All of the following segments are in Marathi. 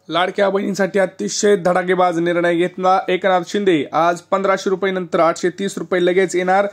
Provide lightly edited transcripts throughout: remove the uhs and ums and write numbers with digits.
लाडक्या बहिणींसाठी अतिशय धडाकेबाज निर्णय घेतला एकनाथ शिंदे। आज 1500 रुपये नंतर 830 रुपये लगेच येणार।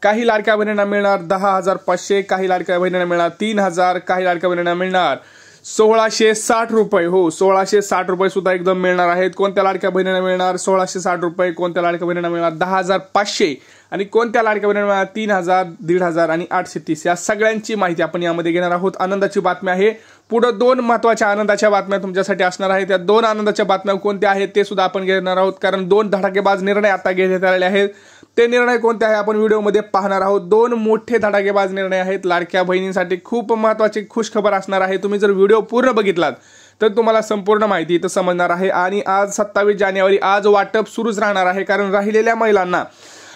काही लाडक्या बहिणींना मिळणार 10,500, काही लाडक्या बहिणींना मिळणार 3,000, काही लाडक्या बहिणींना मिळणार 1660 रुपये। हो, 1660 रुपये सुद्धा एकदम मिळणार आहेत। कोणत्या लाडक्या बहिणींना मिळणार 1660 रुपये, कोणत्या लाडक्या बहिणींना मिळणार 10,500 आणि कोणत्या लाडक्या बहिणींना मिळणार 3,000, 1,500 आणि 830। या सगळ्यांची माहिती आपण यामध्ये घेणार आहोत। आनंदाची बातमी आहे, पुढे दोन महत्त्वाच्या आनंदाच्या बातम्या तुमच्यासाठी असणार आहेत। त्या दोन आनंदाच्या बातम्या कोणत्या आहेत ते सुद्धा आपण घेणार आहोत, कारण दोन धडाकेबाज निर्णय आता घेण्यात आलेले आहेत। ते निर्णय कोणते आहे आपण व्हिडिओमध्ये पाहणार आहोत। दोन मोठे धडाकेबाज निर्णय आहेत लाडक्या बहिणींसाठी, खूप महत्त्वाची खुशखबर असणार आहे। तुम्ही जर व्हिडिओ पूर्ण बघितलात तर तुम्हाला संपूर्ण माहिती इथं समजणार आहे। आणि आज 27 जानेवारी आज वाटप सुरूच राहणार आहे, कारण राहिलेल्या महिलांना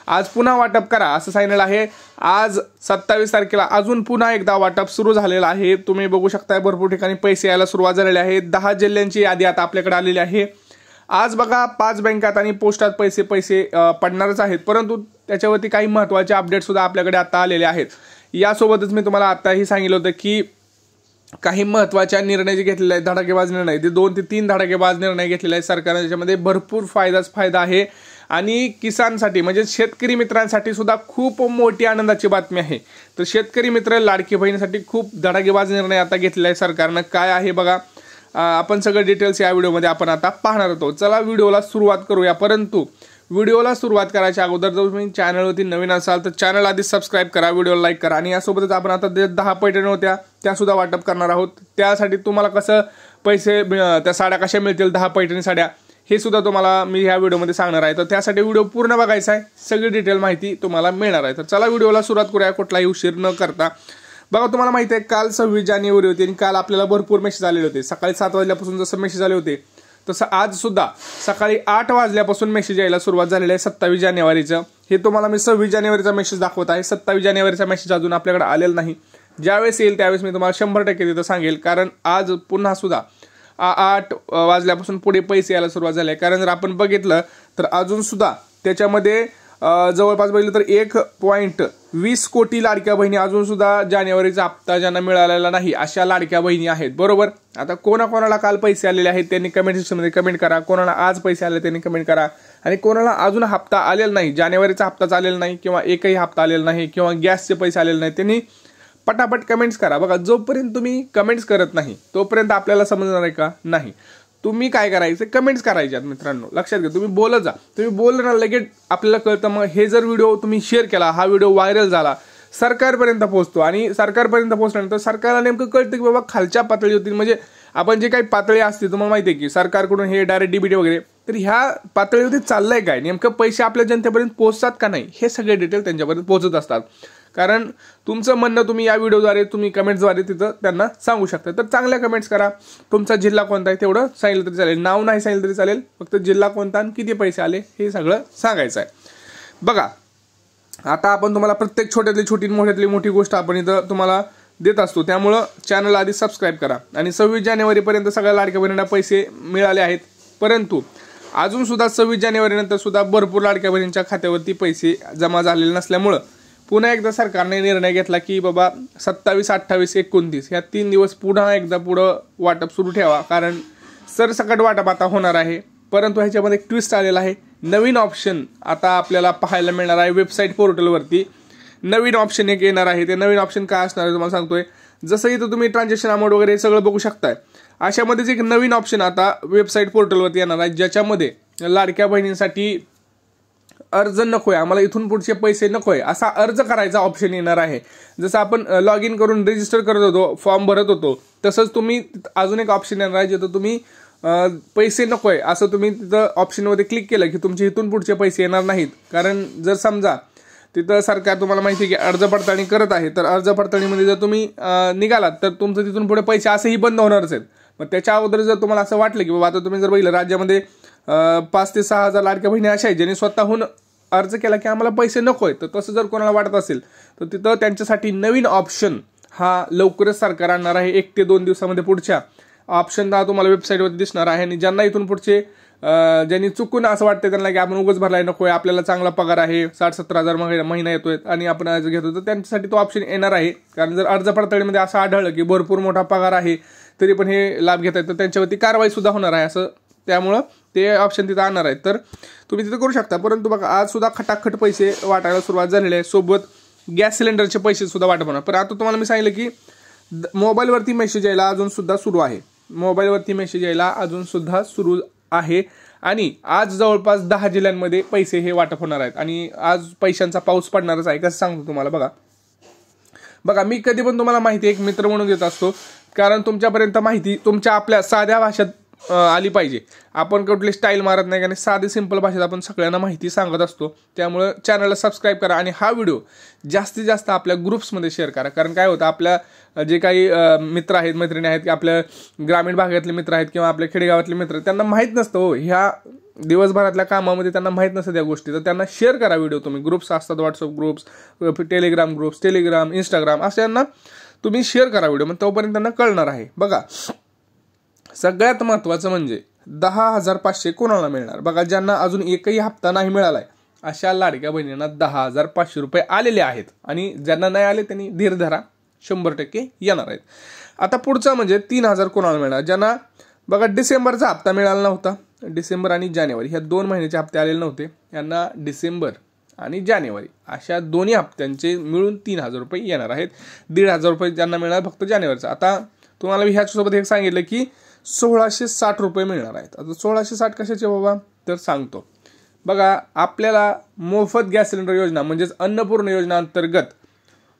आज पुन्हा वाटप करा असं सांगितलं आहे। आज 27 तारखेला अजून पुन्हा एकदा वाटप सुरू झालेलं आहे। तुम्ही बघू शकताय भरपूर ठिकाणी पैसे यायला सुरुवात झालेली आहे। 10 जिल्ह्यांची यादी आता आपल्याकडे आलेली आहे। आज बघा 5 बँकात आणि पोस्टात पैसे पडणारच आहेत, परंतु त्याच्यावरती काही महत्त्वाचे अपडेट सुद्धा आपल्याकडे आता आलेले आहेत। यासोबतच मी तुम्हाला आताही सांगितलं होतं की काही महत्त्वाच्या निर्णय जे घेतलेले आहेत धडाकेबाज निर्णय, ते 2 ते 3 धडाकेबाज निर्णय घेतलेले आहेत सरकारने। त्याच्यामध्ये भरपूर फायदा आहे आणि किसानसाठी म्हणजे शेतकरी मित्रांसाठी सुद्धा खूप मोठी आनंदाची बातमी आहे। तर शेतकरी मित्र लाडकी बहिणीसाठी खूप धडाकेबाज निर्णय आता घेतलेला आहे सरकारनं। काय आहे बघा, आपण सगळं डिटेल्स या व्हिडिओमध्ये आपण आता पाहणार आहोत। चला व्हिडिओला सुरुवात करूया, परंतु व्हिडिओला सुरुवात करायच्या अगोदर जर तुम्ही चॅनलवरती नवीन असाल तर चॅनल आधी सबस्क्राईब करा, व्हिडिओला लाईक करा आणि यासोबतच आपण आता 10 पैठणी होत्या त्या सुद्धा वाटप करणार आहोत। त्यासाठी तुम्हाला कसं पैसे त्या साड्या कशा मिळतील 10 पैठणी साड्या हे सुद्धा तुम्हाला मी ह्या व्हिडिओमध्ये सांगणार आहे। तर त्यासाठी व्हिडिओ पूर्ण बघायचा आहे, सगळी डिटेल माहिती तुम्हाला मिळणार आहे। तर चला व्हिडिओला सुरुवात करूया कुठलाही उशीर न करता। बघा, तुम्हाला माहिती आहे काल 26 जानेवारी होती आणि काल आपल्याला भरपूर मेसेज आलेले होते। सकाळी 7 वाजल्यापासून जसं मेसेज आले होते तसं आज सुद्धा सकाळी 8 वाजल्यापासून मेसेज यायला सुरुवात झालेली आहे 27 जानेवारीचं। हे तुम्हाला मी 26 जानेवारीचा मेसेज दाखवत आहे। 27 जानेवारीचा मेसेज अजून आपल्याकडे आलेला नाही। ज्यावेळेस येईल त्यावेळेस मी तुम्हाला 100% तिथं सांगेल, कारण आज पुन्हा सुद्धा 8 वाजल्यापासून पुढे पैसे यायला सुरुवात झाली आहे। कारण जर आपण बघितलं तर अजून सुद्धा त्याच्यामध्ये जवळपास बघितलं तर 1.20 कोटी लाडक्या बहिणी अजून सुद्धा जानेवारीचा हप्ता ज्यांना मिळालेला नाही अशा लाडक्या बहिणी आहेत, बरोबर। आता कोणाकोणाला काल पैसे आलेले आहेत त्यांनी कमेंट सेक्शनमध्ये कमेंट करा, कोणाला आज पैसे आले त्यांनी कमेंट करा आणि कोणाला अजून हप्ता आलेला नाही, जानेवारीचा हप्ताच आलेला नाही किंवा एकही हप्ता आलेला नाही किंवा गॅसचे पैसे आलेले नाही त्यांनी पटापट कमेंट्स करा। बघा, जोपर्यंत तुम्ही कमेंट्स करत नाही तोपर्यंत आपल्याला समजणार आहे का नाही। तुम्ही काय करायचं, कमेंट्स करायच्यात मित्रांनो, लक्षात घ्या। तुम्ही बोलत जा, तुम्ही बोललं ना लगेच आपल्याला कळतं। मग हे जर व्हिडिओ तुम्ही शेअर केला, हा व्हिडिओ व्हायरल झाला, सरकारपर्यंत पोहोचतो आणि सरकारपर्यंत पोहोचल्यानंतर सरकारला नेमकं कळतं की बाबा खालच्या पातळीवरती म्हणजे आपण जे काही पातळी असते तुम्हाला माहिती आहे की सरकारकडून हे डायरेक्ट डीबीटी वगैरे, तर ह्या पातळीवरती चाललंय काय, नेमकं पैसे आपल्या जनतेपर्यंत पोहोचतात का नाही, हे सगळे डिटेल त्यांच्यापर्यंत पोहोचत असतात। कारण तुमचं म्हणणं तुम्ही या व्हिडिओद्वारे तुम्ही कमेंट्सद्वारे तिथं त्यांना सांगू शकता। तर चांगल्या कमेंट्स करा। तुमचा जिल्हा कोणता आहे तेवढं सांगितलं तरी चालेल, नाव नाही सांगितलं तरी चालेल, फक्त जिल्हा कोणता आणि किती पैसे आले हे सगळं सांगायचं आहे। बघा, आता आपण तुम्हाला प्रत्येक छोट्यातली छोटी मोठ्यातली मोठी गोष्ट आपण इथं तुम्हाला देत असतो, त्यामुळं चॅनल आधी सबस्क्राईब करा। आणि 26 जानेवारीपर्यंत सगळ्या लाडक्या बहिणींना पैसे मिळाले आहेत, परंतु अजून सुद्धा 26 जानेवारीनंतर सुद्धा भरपूर लाडक्या बहिणींच्या खात्यावरती पैसे जमा झालेले नसल्यामुळं पुन्हा एकदा सरकारने निर्णय घेतला की बाबा 27, 28, 29 या 3 दिवस पुन्हा एकदा पुढं वाटप सुरू ठेवा, कारण सरसकट वाटप आता होणार आहे। परंतु ह्याच्यामध्ये एक ट्विस्ट आलेला आहे, नवीन ऑप्शन आता आपल्याला पाहायला मिळणार आहे वेबसाईट पोर्टलवरती। नवीन ऑप्शन एक येणार आहे, ते नवीन ऑप्शन काय असणार आहे तुम्हाला सांगतोय। जसं इथं तुम्ही ट्रान्झॅक्शन अमाऊंट वगैरे सगळं बघू शकताय, अशामध्येच एक नवीन ऑप्शन आता वेबसाईट पोर्टलवरती येणार आहे, ज्याच्यामध्ये लाडक्या बहिणींसाठी अर्ज नकोय, आम्हाला इथून पुढचे पैसे नकोय असा अर्ज करायचा ऑप्शन येणार आहे। जसं आपण लॉग इन करून रजिस्टर करत होतो, फॉर्म भरत होतो, तसंच तुम्ही अजून एक ऑप्शन येणार आहे जिथं तुम्ही पैसे नकोय असं तुम्ही तिथं ऑप्शनमध्ये क्लिक केलं की तुमचे इथून पुढचे पैसे येणार नाहीत। कारण जर समजा तिथं सरकार तुम्हाला माहिती आहे की अर्ज पडताळणी करत आहे, तर अर्ज पडताळणीमध्ये जर तुम्ही निघालात तर तुमचं तिथून पुढे पैसे असेही बंद होणारच आहेत। मग त्याच्या अगोदर जर तुम्हाला असं वाटलं की बाबा आता तुम्ही जर बघितलं राज्यामध्ये 5 ते 6 हजार लाडक्या बहिणी अशा आहेत ज्यांनी स्वतःहून अर्ज केला की आम्हाला पैसे नकोय, तर तसं जर कोणाला वाटत असेल तर तिथं त्यांच्यासाठी नवीन ऑप्शन हा लवकरच सरकार आणणार आहे। 1 ते 2 दिवसामध्ये पुढच्या ऑप्शन हा तुम्हाला वेबसाईटवरती दिसणार आहे। आणि ज्यांना इथून पुढचे ज्यांनी चुकून असं वाटतं त्यांना की आपण उगाच भरलाय नकोय, आपल्याला चांगला पगार आहे, 60-70 हजार महिना येतोय आणि आपण अर्ज घेतो, तर त्यांच्यासाठी तो ऑप्शन येणार आहे। कारण जर अर्ज पडताळीमध्ये असं आढळलं की भरपूर मोठा पगार आहे तरी पण हे लाभ घेत आहेत तर त्यांच्यावरती कारवाई सुद्धा होणार आहे असं, त्यामुळं ते ऑप्शन तिथं आणणार आहेत. तर तुम्ही तिथं करू शकता. परंतु बघा आज सुद्धा खटाखट पैसे वाटायला सुरुवात झालेली आहे, सोबत गॅस सिलेंडरचे पैसे सुद्धा वाटप होणार. पण आता तुम्हाला मी सांगितलं की मोबाईलवरती मेसेज यायला अजून सुद्धा सुरू आहे, मोबाईलवरती मेसेज यायला अजून सुद्धा सुरू आहे. आणि आज जवळपास 10 जिल्ह्यांमध्ये पैसे हे वाटप होणार आहेत आणि आज पैशांचा पाऊस पडणारच आहे. कसं सांगतो तुम्हाला, बघा मी कधी पण तुम्हाला माहिती एक मित्र म्हणून देत असतो, कारण तुमच्यापर्यंत माहिती तुमच्या आपल्या साध्या भाषेत आली पाहिजे. आपण कुठली स्टाईल मारत नाही, कारण साधी सिंपल भाषेत आपण सगळ्यांना माहिती सांगत असतो. त्यामुळे चॅनलला सबस्क्राईब करा आणि हा व्हिडिओ जास्तीत जास्त आपल्या ग्रुप्समध्ये शेअर करा. कारण काय होतं, आपल्या जे काही मित्र आहेत, मैत्रिणी आहेत, आपल्या ग्रामीण भागातले मित्र आहेत किंवा आपल्या खेडेगावातले मित्र, त्यांना माहीत नसतं हो ह्या दिवसभरातल्या कामामध्ये, त्यांना माहीत नसतं त्या गोष्टी. तर त्यांना शेअर करा व्हिडिओ. तुम्ही ग्रुप्स असतात, WhatsApp groups, Telegram groups, Telegram, Instagram, अशांना तुम्ही शेअर करा व्हिडिओ, मग तोपर्यंत त्यांना कळणार आहे. बघा सगळ्यात महत्त्वाचं म्हणजे 10,500 कोणाला मिळणार. बघा ज्यांना अजून एकही हप्ता नाही मिळालाय अशा लाडक्या बहिणींना 10,500 रुपये आलेले आहेत आणि ज्यांना नाही आले त्यांनी धीर धरा, 100% येणार आहेत. आता पुढचा म्हणजे 3,000 कोणाला मिळणार. ज्यांना बघा डिसेंबरचा हप्ता मिळाला नव्हता, डिसेंबर आणि जानेवारी ह्या 2 महिन्याचे हप्ते आलेले नव्हते, यांना डिसेंबर आणि जानेवारी अशा दोन्ही हप्त्यांचे मिळून 3,000 रुपये येणार आहेत. 1,500 रुपये ज्यांना मिळणार फक्त जानेवारीचा. आता तुम्हाला मी ह्याच्यासोबत एक सांगितलं की 1,660 रुपये मिळणार आहेत. आता 1,660 कशाचे बाबा तर सांगतो. बघा आपल्याला मोफत गॅस सिलेंडर योजना म्हणजेच अन्नपूर्ण योजना अंतर्गत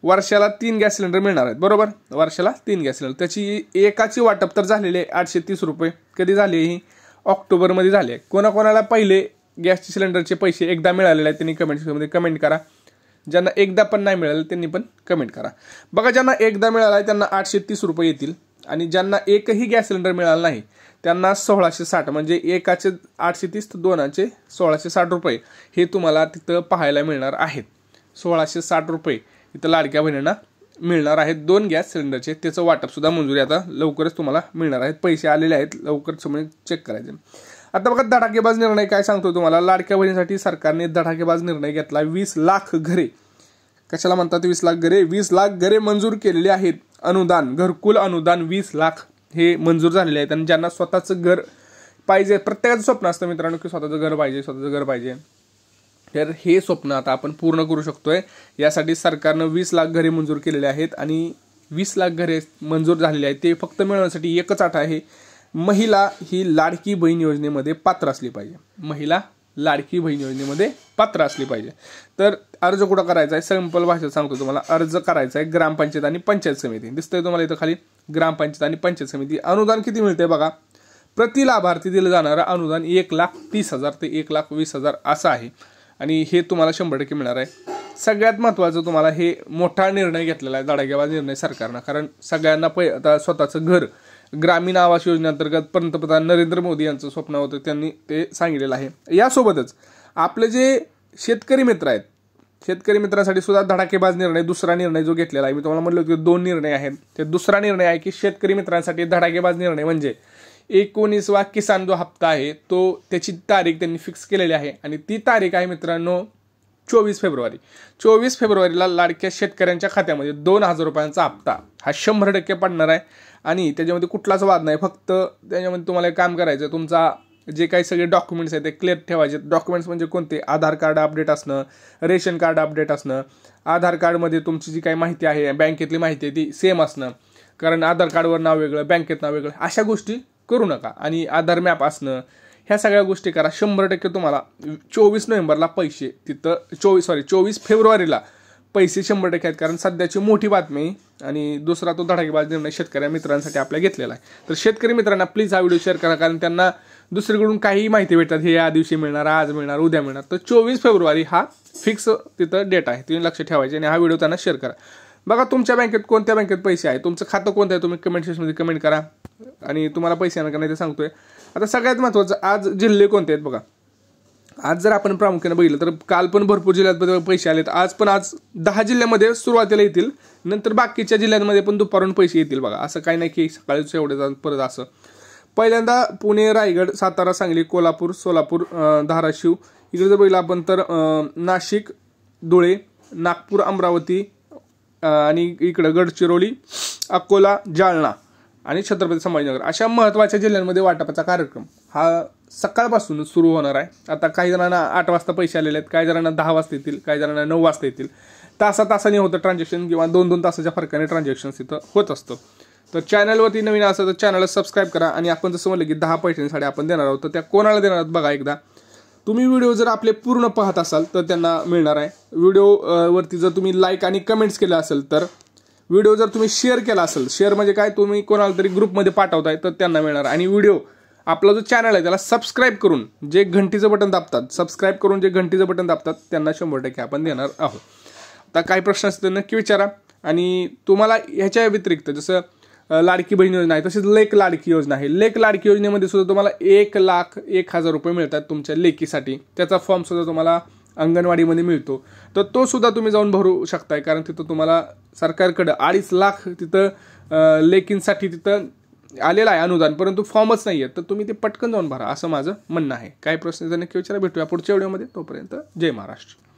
वर्षाला 3 गॅस सिलेंडर मिळणार आहेत, बरोबर. वर्षाला 3 गॅस सिलेंडर, त्याची एकाची वाटप तर झालेली आहे 830 रुपये. कधी झाली ही? ऑक्टोबरमध्ये झाली आहे. कोणाकोणाला पहिले गॅस सिलेंडरचे पैसे एकदा मिळालेले आहेत त्यांनी कमेंट्समध्ये कमेंट करा. ज्यांना एकदा पण नाही मिळाले त्यांनी पण कमेंट करा. बघा ज्यांना एकदा मिळाला आहे त्यांना 830 रुपये येतील आणि ज्यांना एकही गॅस सिलेंडर मिळाला नाही त्यांना 1,660, म्हणजे एकाचे 830 तर दोनाचे 1,660 रुपये हे तुम्हाला तिथं पाहायला मिळणार आहेत. 1,660 रुपये इथं लाडक्या बहिणींना मिळणार आहेत 2 गॅस सिलेंडरचे. त्याचं वाटप सुद्धा मंजुरी आता लवकरच तुम्हाला मिळणार आहेत. पैसे आलेले आहेत, लवकरच तुम्ही चेक करायचे. आता बघा धडाकेबाज निर्णय काय सांगतो तुम्हाला. लाडक्या बहिणीसाठी सरकारने धडाकेबाज निर्णय घेतला. 20 लाख घरे, कशाला म्हणतात 20 लाख घरे? 20 लाख घरे मंजूर केलेली आहेत. अनुदान, घरकुल अनुदान 20 लाख हे मंजूर झालेले आहेत. आणि ज्यांना स्वतःचं घर पाहिजे, प्रत्येकाचं स्वप्न असतं मित्रांनो की स्वतःचं घर पाहिजे, स्वतःचं घर पाहिजे. तर हे स्वप्न आता आपण पूर्ण करू शकतोय. यासाठी सरकारनं 20 लाख घरे मंजूर केलेले आहेत आणि 20 लाख घरे मंजूर झालेली आहेत. ते फक्त मिळवण्यासाठी एकच अट आहे, महिला ही लाडकी बहीण योजनेमध्ये पात्र असली पाहिजे. महिला लाडकी बहीण योजनेमध्ये पात्र असली पाहिजे. तर अर्ज कुठं करायचा आहे? सिंपल भाषेत सांगतो तुम्हाला. अर्ज करायचा आहे ग्रामपंचायत आणि पंचायत समिती. दिसतंय तुम्हाला इथं खाली ग्रामपंचायत आणि पंचायत समिती. अनुदान किती मिळते बघा. प्रति लाभार्थी दिलं जाणारं अनुदान 1,30,000 ते 1,20,000 असं आहे आणि हे तुम्हाला 100% मिळणार आहे. सगळ्यात महत्त्वाचं तुम्हाला हे मोठा निर्णय घेतलेला आहे, धडाकेबाज निर्णय सरकारनं. कारण सगळ्यांना आता स्वतःचं घर ग्रामीण आवास योजनेअंतर्गत पंतप्रधान नरेंद्र मोदी यांचं स्वप्न होतं, त्यांनी ते सांगितलेलं आहे. यासोबतच आपले जे शेतकरी मित्र आहेत, शेतकरी मित्रांसाठी सुद्धा धडाकेबाज निर्णय, दुसरा निर्णय जो घेतलेला आहे. मी तुम्हाला म्हटलं की 2 निर्णय आहेत. ते दुसरा निर्णय आहे की शेतकरी मित्रांसाठी धडाकेबाज निर्णय म्हणजे 19वा किसान जो हप्ता आहे तो त्याची तारीख त्यांनी फिक्स केलेली आहे आणि ती तारीख आहे मित्रांनो 24 फेब्रुवारी. 24 फेब्रुवारीला लाडक्या शेतकऱ्यांच्या खात्यामध्ये 2,000 रुपयांचा हप्ता हा 100% पडणार आहे आणि त्याच्यामध्ये कुठलाच वाद नाही. फक्त त्याच्यामध्ये तुम्हाला एक काम करायचं, तुमचा जे काही सगळे डॉक्युमेंट्स आहेत ते क्लिअर ठेवायचे. डॉक्युमेंट्स म्हणजे कोणते? आधार कार्ड अपडेट असणं, रेशन कार्ड अपडेट असणं, आधार कार्डमध्ये तुमची जी काही माहिती आहे, बँकेतली माहिती आहे ती सेम असणं, कारण आधार कार्डवर नाव वेगळं, बँकेत नाव वेगळं, अशा गोष्टी करू नका. आणि आधार मॅप असणं, ह्या सगळ्या गोष्टी करा. 100% तुम्हाला 24 नोव्हेंबरला पैसे तिथं 24 फेब्रुवारीला पैसे 100% आहेत. कारण सध्याची मोठी बातमी आणि दुसरा तो धडाकेबाज निर्णय शेतकरी मित्रांसाठी आपल्या घेतलेला आहे. तर शेतकरी मित्रांना प्लीज हा व्हिडिओ शेअर करा, कारण त्यांना दुसरीकडून काही माहिती भेटतात, हे या दिवशी मिळणार, आज मिळणार, उद्या मिळणार. तर 24 फेब्रुवारी हा फिक्स तिथं डेट आहे, तुम्ही लक्ष ठेवायचे आणि हा व्हिडिओ त्यांना शेअर करा. बघा तुमच्या बँकेत कोणत्या बँकेत पैसे आहे, तुमचं खातं कोणतं आहे, तुम्ही कमेंट सेक्शनमध्ये कमेंट करा आणि तुम्हाला पैसे येणार का नाही ते सांगतोय. आता सगळ्यात महत्त्वाचं आज जिल्हे कोणते आहेत बघा. आज जर आपण प्रामुख्याने बघितलं तर काल पण भरपूर जिल्ह्यात पैसे आलेत. आज 10 जिल्ह्यामध्ये सुरुवातीला येतील, नंतर बाकीच्या जिल्ह्यांमध्ये पण दुपारून पैसे येतील बघा. असं काही नाही की सकाळीच एवढे जाऊन परत असं. पहिल्यांदा पुणे, रायगड, सातारा, सांगली, कोल्हापूर, सोलापूर, धाराशिव, इकडे जर बघितलं आपण तर नाशिक, धुळे, नागपूर, अमरावती आणि इकडं गडचिरोली, अकोला, जालना, आणि छत्रपती संभाजीनगर अशा महत्त्वाच्या जिल्ह्यांमध्ये वाटपाचा कार्यक्रम हा सकाळपासून सुरू होणार आहे. आता काही जणांना 8 वाजता पैसे आलेले आहेत, काही जणांना 10 वाजता येतील, काही जणांना 9 वाजता येतील. तासाने होतं ट्रान्झॅक्शन किंवा 2-2 तासाच्या फरकाने ट्रान्झॅक्शन इथं होत असतं. तर चॅनलवरती नवीन असेल तर चॅनलला सबस्क्राईब करा. आणि आपण जसं म्हणलं की 10 पैठणी साड्या आपण देणार आहोत, तर त्या कोणाला देणार आहोत बघा एकदा. तुम्ही व्हिडिओ जर आपले पूर्ण पाहत असाल तर त्यांना मिळणार आहे. व्हिडिओवरती जर तुम्ही लाईक आणि कमेंट्स केलं असेल तर, व्हिडिओ जर तुम्ही शेअर केला असेल, शेअर म्हणजे काय, तुम्ही कोणाला तरी ग्रुपमध्ये पाठवताय तर त्यांना मिळणार. आणि व्हिडिओ आपला जो चॅनल आहे त्याला सबस्क्राईब करून जे घंटीचं बटन दाबतात, सबस्क्राईब करून जे घंटीचं बटन दाबतात त्यांना 100% आपण देणार आहोत. आता काही प्रश्न असतील तर नक्की विचारा. आणि तुम्हाला ह्याच्या व्यतिरिक्त जसं लाडकी बहीण योजना आहे, तसेच लेक लाडकी योजना आहे. लेक लाडकी योजनेमध्ये सुद्धा तुम्हाला 1,01,000 रुपये मिळतात तुमच्या लेकीसाठी. त्याचा फॉर्म सुद्धा तुम्हाला अंगणवाडीमध्ये मिळतो. तर तो सुद्धा तुम्ही जाऊन भरू शकताय, कारण तिथं तुम्हाला सरकारकडं 2.5 लाख तिथं लेकींसाठी तिथं आलेलं आहे अनुदान, परंतु फॉर्मच नाही आहे. तर तुम्ही ते पटकन जाऊन भरा असं माझं म्हणणं आहे. काय प्रश्न नक्की विचारा. भेटूया पुढच्या व्हिडिओमध्ये. तोपर्यंत जय महाराष्ट्र.